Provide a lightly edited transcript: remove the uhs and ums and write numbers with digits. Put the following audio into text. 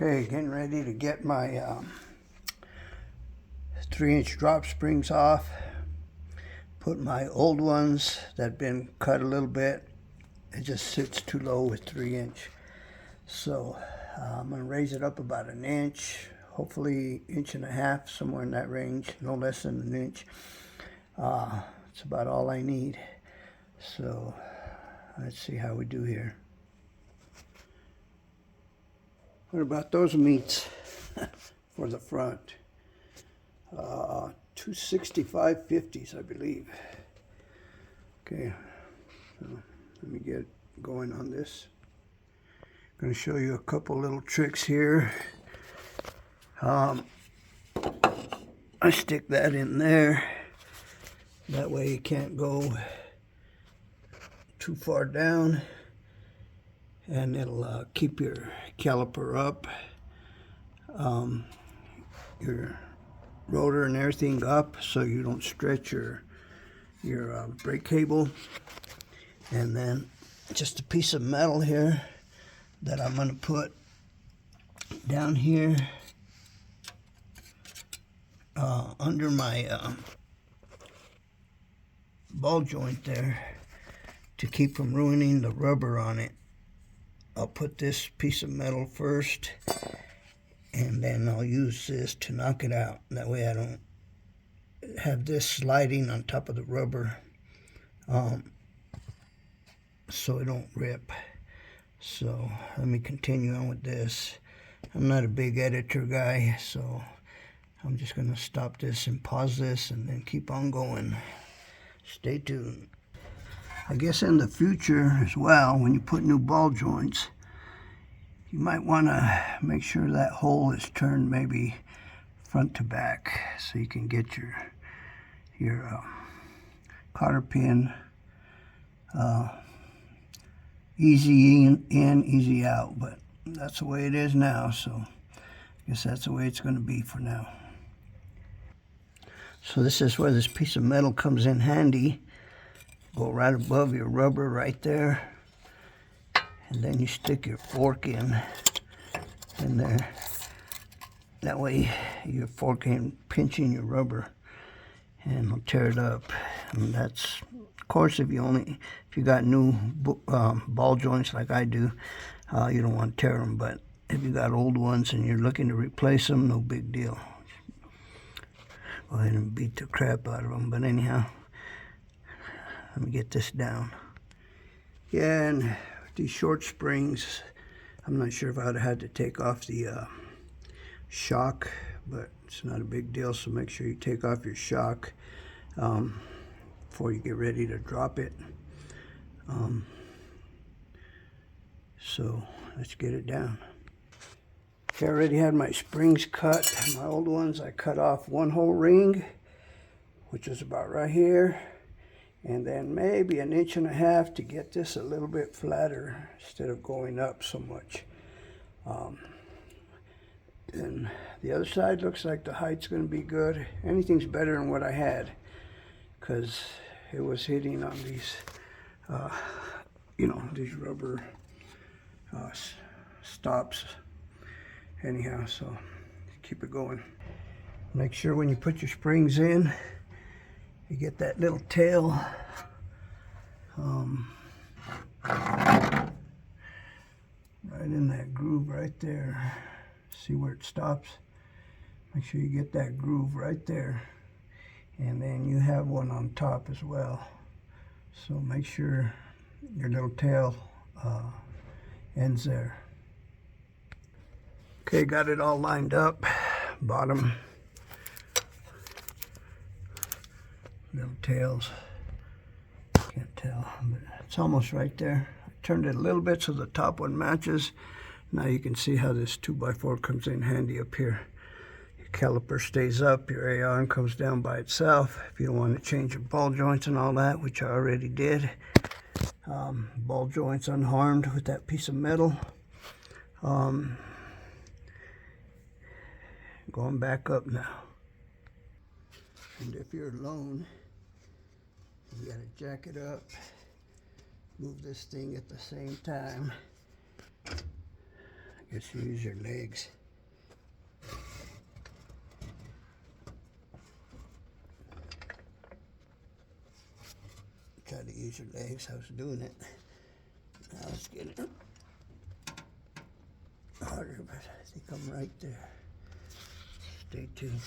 Okay, getting ready to get my 3-inch drop springs off. Put my old ones that have been cut a little bit. It just sits too low with 3-inch. So I'm going to raise it up about an inch, hopefully 1.5 inches, somewhere in that range, no less than an inch. It's about all I need. So let's see how we do here. What about those meats for the front? 265.50s, I believe. Okay, so let me get going on this. I'm going to show you a couple little tricks here. I stick that in there. That way you can't go too far down, and it'll keep your caliper up, your rotor and everything up, so you don't stretch your brake cable. And then just a piece of metal here that I'm going to put down here under my ball joint there to keep from ruining the rubber on it. I'll put this piece of metal first, and then I'll use this to knock it out. That way I don't have this sliding on top of the rubber, so it don't rip. So let me continue on with this. I'm not a big editor guy, so I'm just going to stop this and pause this and then keep on going. Stay tuned. I guess in the future as well, when you put new ball joints, you might want to make sure that hole is turned maybe front to back, so you can get your cotter pin easy in, easy out. But that's the way it is now, so I guess that's the way it's going to be for now. So this is where this piece of metal comes in handy. Go right above your rubber right there, and then you stick your fork in there. That way your fork ain't pinching your rubber and it'll tear it up. And that's, of course, if you got new ball joints like I do, you don't want to tear them. But if you got old ones and you're looking to replace them, no big deal. Go ahead and beat the crap out of them. But anyhow, let me get this down. Yeah, and these short springs, I'm not sure if I'd have had to take off the shock, but it's not a big deal, so make sure you take off your shock before you get ready to drop it. So let's get it down. Okay, I already had my springs cut. My old ones, I cut off one whole ring, which is about right here, and then maybe 1.5 inches to get this a little bit flatter instead of going up so much. And the other side looks like the height's going to be good. Anything's better than what I had, because it was hitting on these, these rubber stops. Anyhow, so keep it going. Make sure when you put your springs in, you get that little tail right in that groove right there. See where it stops? Make sure you get that groove right there. And then you have one on top as well. So make sure your little tail ends there. Okay, got it all lined up. Bottom, little tails. Can't tell, but it's almost right there. I turned it a little bit so the top one matches. Now you can see how this 2x4 comes in handy up here. Your caliper stays up, your A-arm comes down by itself. If you don't want to change your ball joints and all that, which I already did. Ball joints unharmed with that piece of metal. Going back up now. And if you're alone, you gotta jack it up, move this thing at the same time. I Just use your legs. Try to use your legs. I was doing it. Now let's get it harder, but I think I'm right there. Stay tuned.